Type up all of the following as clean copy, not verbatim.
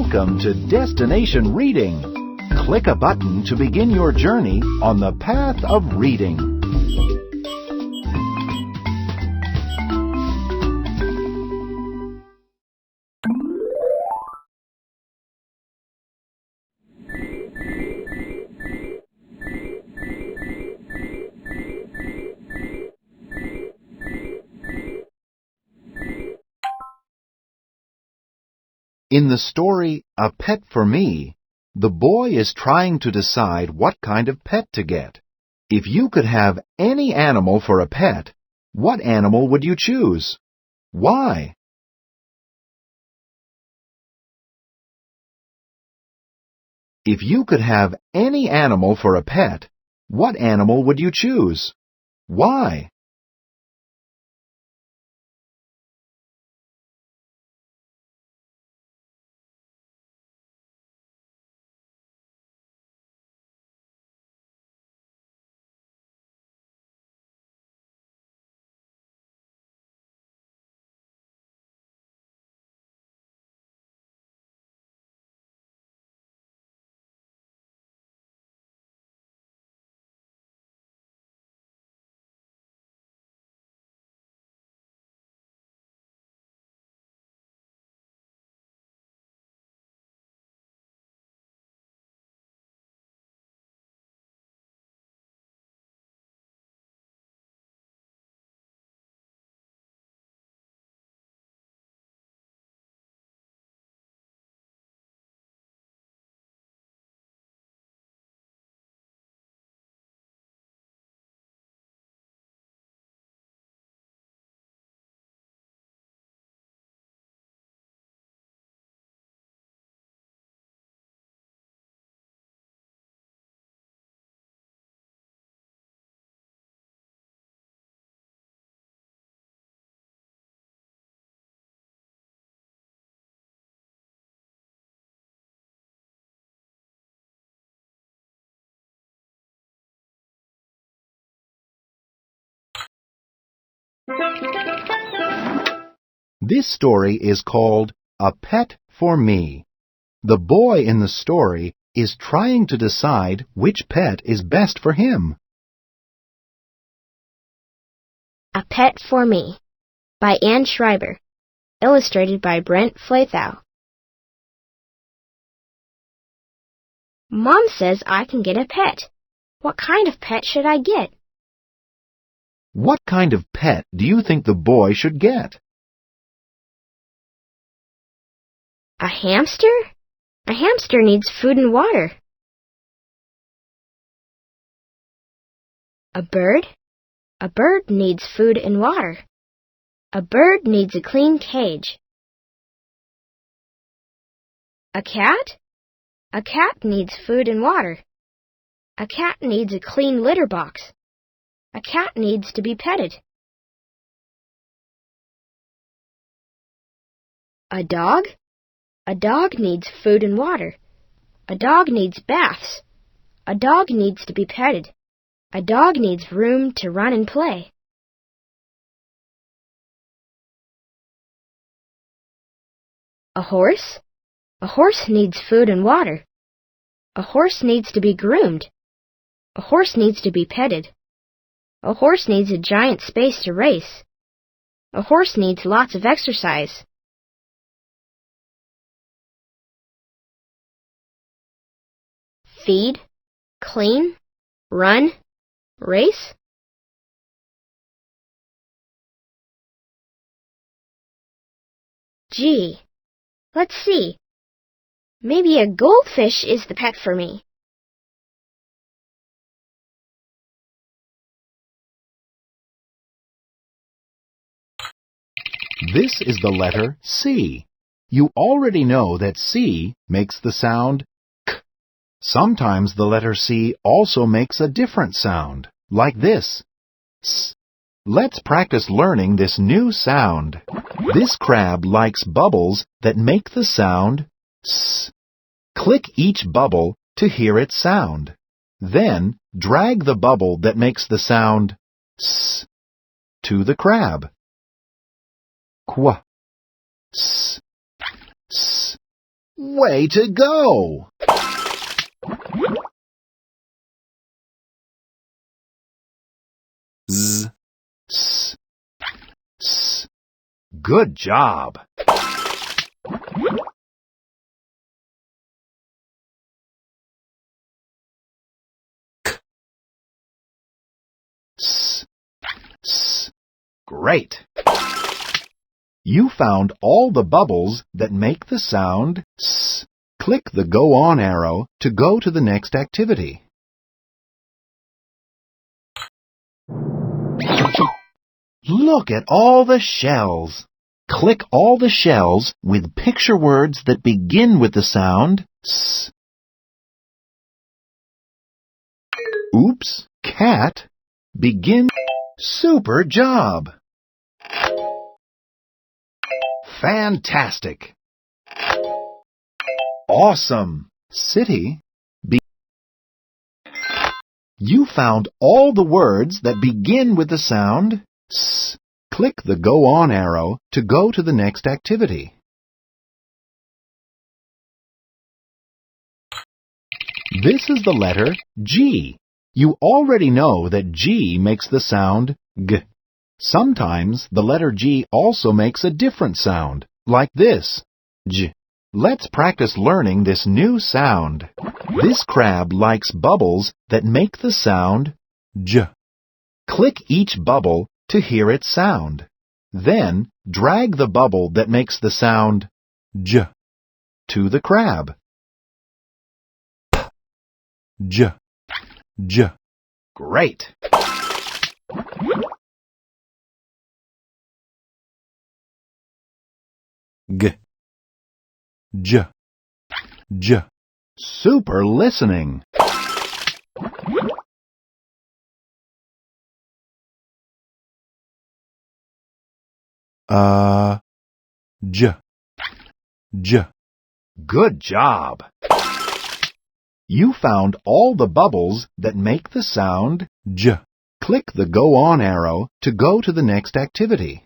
Welcome to Destination Reading. Click a button to begin your journey on the path of reading. In the story, A Pet for Me, the boy is trying to decide what kind of pet to get. If you could have any animal for a pet, what animal would you choose? Why? If you could have any animal for a pet, what animal would you choose? Why? This story is called A Pet for Me. The boy in the story is trying to decide which pet is best for him. A Pet for Me by Anne Schreiber. Illustrated by Brent Flathow. Mom says I can get a pet. What kind of pet should I get? What kind of pet do you think the boy should get? A hamster? A hamster needs food and water. A bird? A bird needs food and water. A bird needs a clean cage. A cat? A cat needs food and water. A cat needs a clean litter box. A cat needs to be petted. A dog? A dog needs food and water. A dog needs baths. A dog needs to be petted. A dog needs room to run and play. A horse? A horse needs food and water. A horse needs to be groomed. A horse needs to be petted. A horse needs a giant space to race. A horse needs lots of exercise. Feed, clean, run, race. Gee, let's see. Maybe a goldfish is the pet for me. This is the letter C. You already know that C makes the sound K. Sometimes the letter C also makes a different sound, like this, S. Let's practice learning this new sound. This crab likes bubbles that make the sound S. Click each bubble to hear its sound. Then drag the bubble that makes the sound S to the crab. Qua, s, s. Way to go! Z, s, s. Good job! K, s, s. Great! You found all the bubbles that make the sound S. Click the Go On arrow to go to the next activity. Look at all the shells. Click all the shells with picture words that begin with the sound S. Oops, cat. Begin. Super job! Fantastic! Awesome! City. You found all the words that begin with the sound S. Click the Go On arrow to go to the next activity. This is the letter G. You already know that G makes the sound G. Sometimes the letter G also makes a different sound, like this, J. Let's practice learning this new sound. This crab likes bubbles that make the sound J. Click each bubble to hear its sound. Then drag the bubble that makes the sound J to the crab. P, J, J. Great! G, J, J. Super listening. J, J. Good job. You found all the bubbles that make the sound J. Click the Go On arrow to go to the next activity.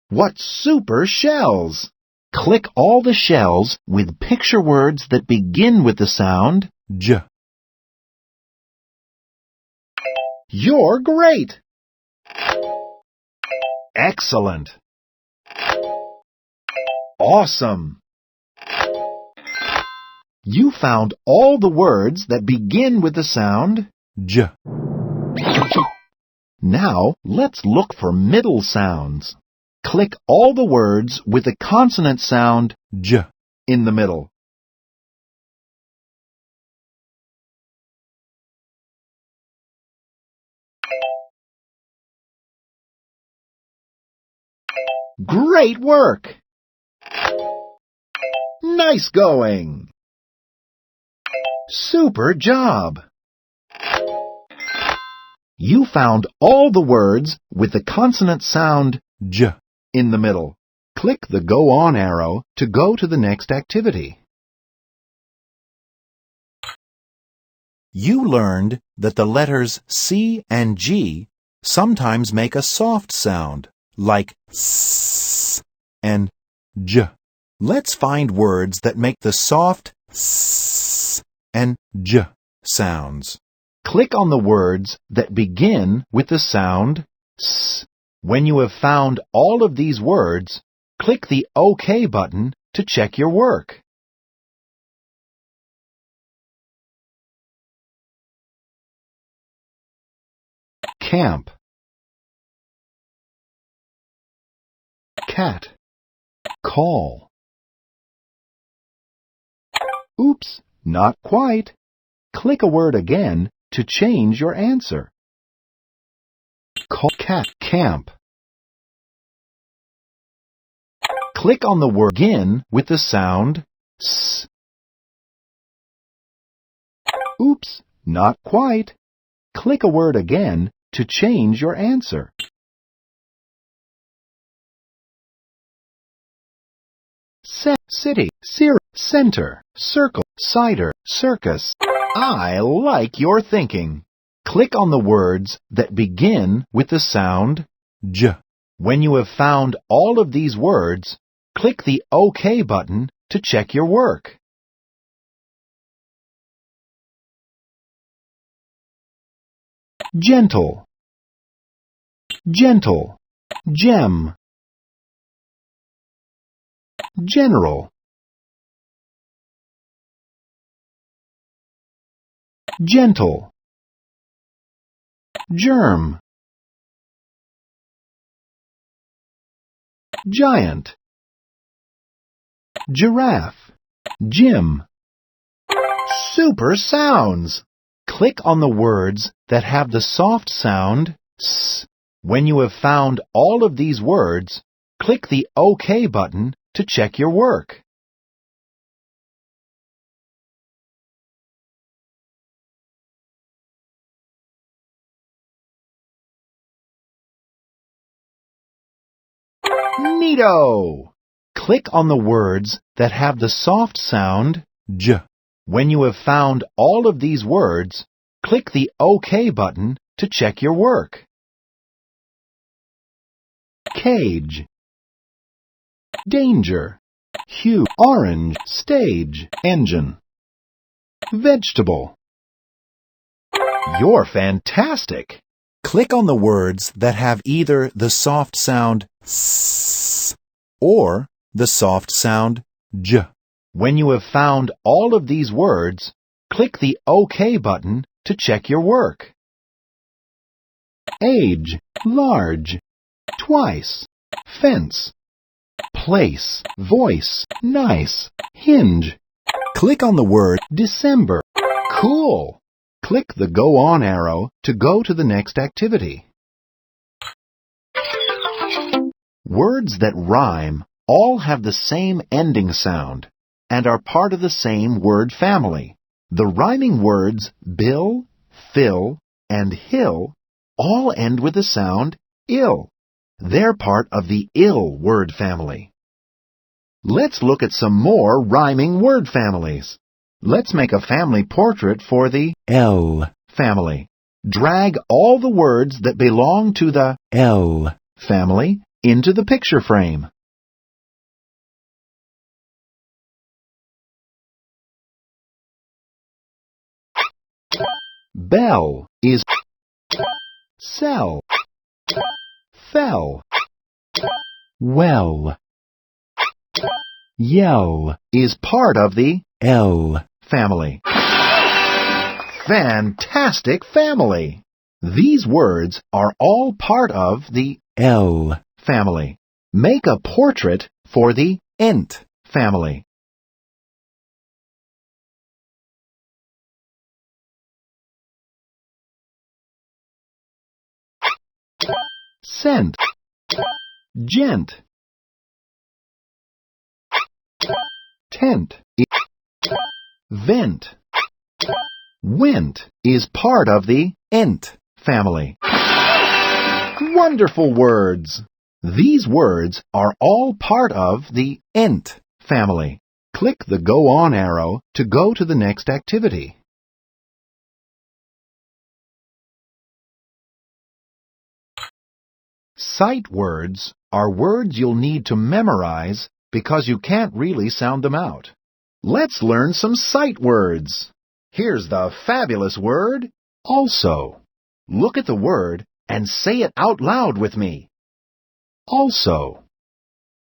What super shells! Click all the shells with picture words that begin with the sound J. You're great! Excellent! Awesome! You found all the words that begin with the sound J. Now, let's look for middle sounds. Click all the words with the consonant sound J in the middle. Great work! Nice going! Super job! You found all the words with the consonant sound J in the middle. Click the Go On arrow to go to the next activity. You learned that the letters C and G sometimes make a soft sound, like S and J. Let's find words that make the soft S and J sounds. Click on the words that begin with the sound S. When you have found all of these words, click the OK button to check your work. Camp, cat, call. Oops, not quite. Click a word again to change your answer. Call, cat, camp. Click on the word begin with the sound S. Oops, not quite. Click a word again to change your answer. City, center, circle, cider, circus. I like your thinking. Click on the words that begin with the sound J. When you have found all of these words, click the OK button to check your work. Gentle, gentle, gem, general, gentle, germ, giant, giraffe, Jim. Super sounds! Click on the words that have the soft sound S. When you have found all of these words, click the OK button to check your work. Neato! Click on the words that have the soft sound J. When you have found all of these words, click the OK button to check your work. Cage, danger, hue, orange, stage, engine, vegetable. You're fantastic! Click on the words that have either the soft sound S or the soft sound J. When you have found all of these words, click the OK button to check your work. Age, large, twice, fence, place, voice, nice, hinge. Click on the word December. Cool! Click the Go On arrow to go to the next activity. Words that rhyme all have the same ending sound and are part of the same word family. The rhyming words bill, fill, and hill all end with the sound ill. They're part of the ill word family. Let's look at some more rhyming word families. Let's make a family portrait for the L family. Drag all the words that belong to the L family into the picture frame. Bell is sell, fell, well. Yell is part of the L family. Fantastic family! These words are all part of the L family. Make a portrait for the Ent family. Scent, gent, tent, vent, went is part of the Ent family. Wonderful words! These words are all part of the Ent family. Click the Go On arrow to go to the next activity. Sight words are words you'll need to memorize because you can't really sound them out. Let's learn some sight words. Here's the fabulous word, also. Look at the word and say it out loud with me. Also.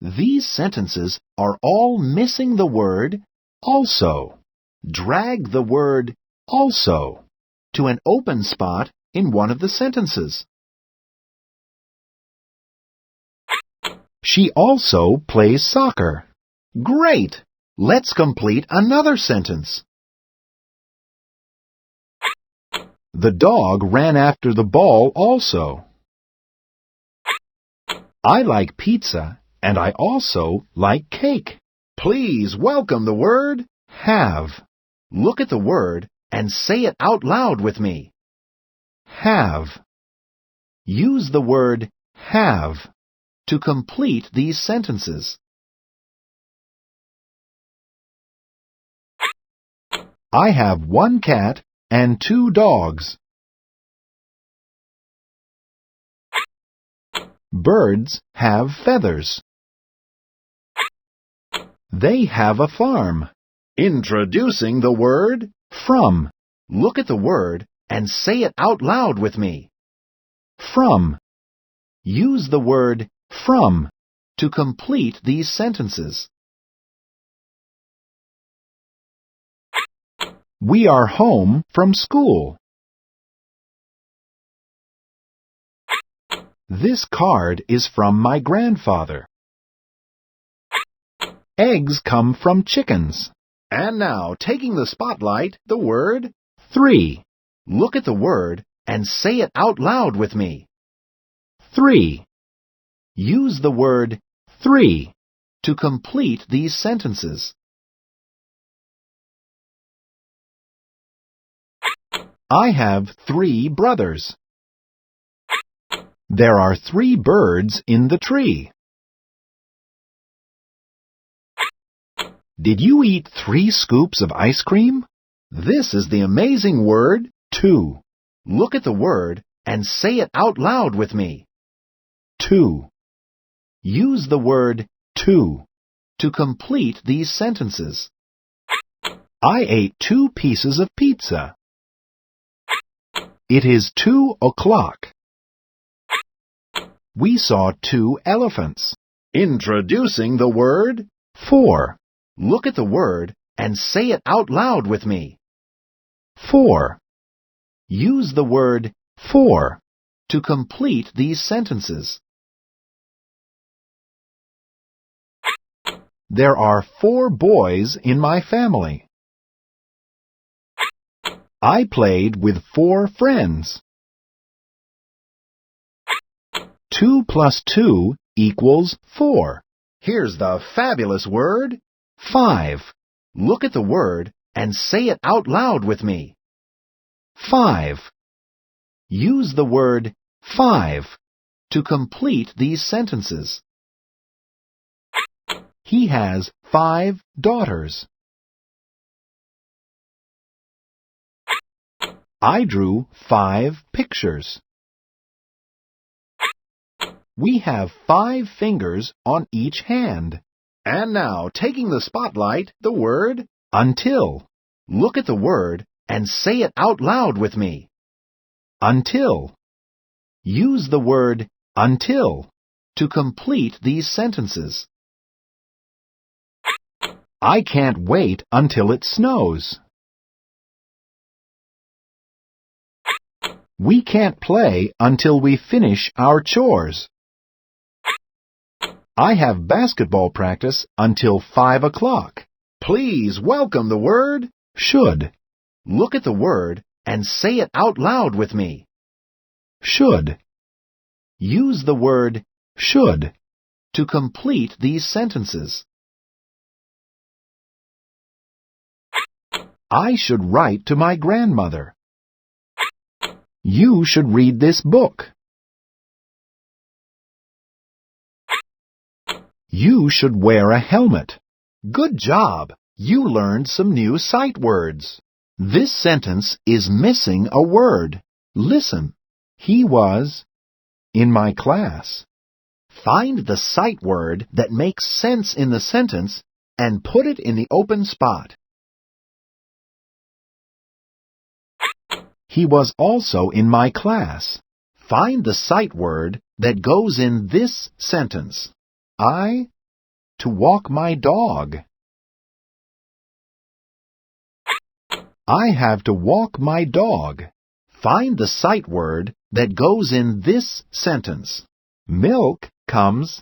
These sentences are all missing the word also. Drag the word also to an open spot in one of the sentences. She also plays soccer. Great! Let's complete another sentence. The dog ran after the ball also. I like pizza, and I also like cake. Please welcome the word have. Look at the word and say it out loud with me. Have. Use the word have to complete these sentences. I have 1 cat and 2 dogs. Birds have feathers. They have a farm. Introducing the word from. Look at the word and say it out loud with me. From. Use the word from to complete these sentences. We are home from school. This card is from my grandfather. Eggs come from chickens. And now, taking the spotlight, the word 3. Look at the word and say it out loud with me. 3. Use the word 3 to complete these sentences. I have 3 brothers. There are 3 birds in the tree. Did you eat 3 scoops of ice cream? This is the amazing word 2. Look at the word and say it out loud with me. 2. Use the word 2 to complete these sentences. I ate 2 pieces of pizza. It is 2 o'clock. We saw 2 elephants. Introducing the word 4. Look at the word and say it out loud with me. 4. Use the word 4 to complete these sentences. There are 4 boys in my family. I played with 4 friends. 2 plus 2 equals 4. Here's the fabulous word 5. Look at the word and say it out loud with me. 5. Use the word 5 to complete these sentences. He has 5 daughters. I drew 5 pictures. We have 5 fingers on each hand. And now, taking the spotlight, the word until. Look at the word and say it out loud with me. Until. Use the word until to complete these sentences. I can't wait until it snows. We can't play until we finish our chores. I have basketball practice until 5 o'clock. Please welcome the word should. Look at the word and say it out loud with me. Should. Use the word should to complete these sentences. I should write to my grandmother. You should read this book. You should wear a helmet. Good job! You learned some new sight words. This sentence is missing a word. Listen. He was in my class. Find the sight word that makes sense in the sentence and put it in the open spot. He was also in my class. Find the sight word that goes in this sentence. To walk my dog. I have to walk my dog. Find the sight word that goes in this sentence. Milk comes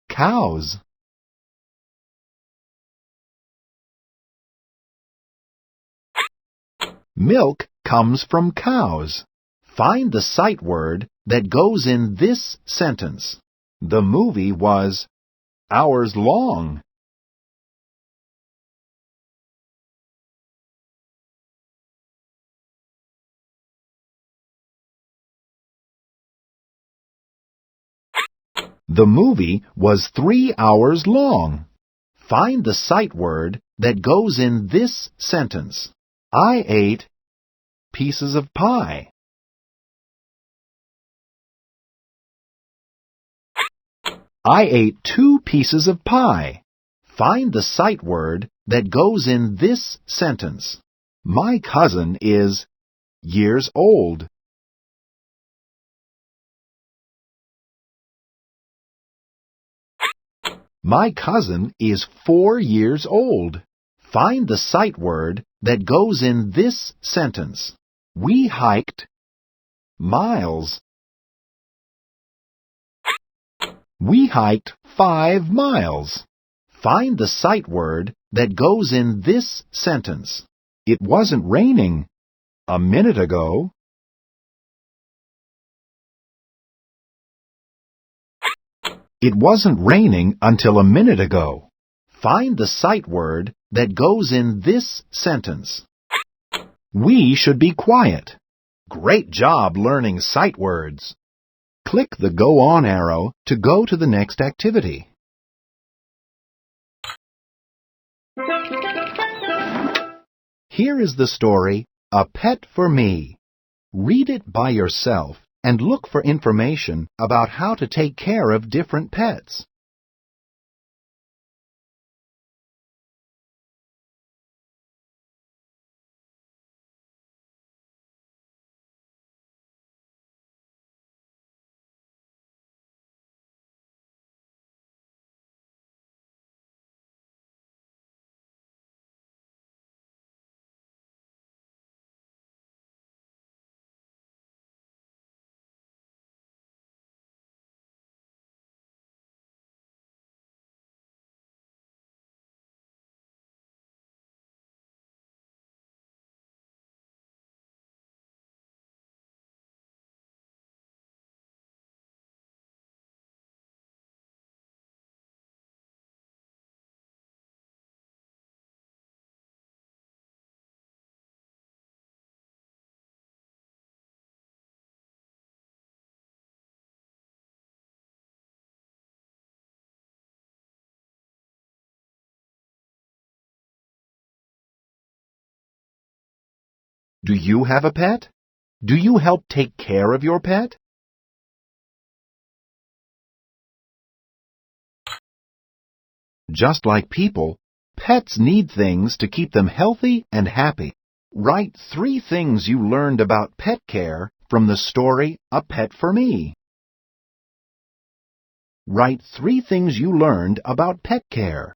cows. Milk comes from cows. Find the sight word that goes in this sentence. The movie was hours long. The movie was 3 hours long. Find the sight word that goes in this sentence. I ate pieces of pie. I ate 2 pieces of pie. Find the sight word that goes in this sentence. My cousin is years old. My cousin is 4 years old. Find the sight word that goes in this sentence. We hiked miles. We hiked 5 miles. Find the sight word that goes in this sentence. It wasn't raining a minute ago. It wasn't raining until a minute ago. Find the sight word that goes in this sentence. We should be quiet. Great job learning sight words. Click the Go On arrow to go to the next activity. Here is the story, A Pet for Me. Read it by yourself and look for information about how to take care of different pets. Do you have a pet? Do you help take care of your pet? Just like people, pets need things to keep them healthy and happy. Write 3 things you learned about pet care from the story A Pet for Me. Write 3 things you learned about pet care.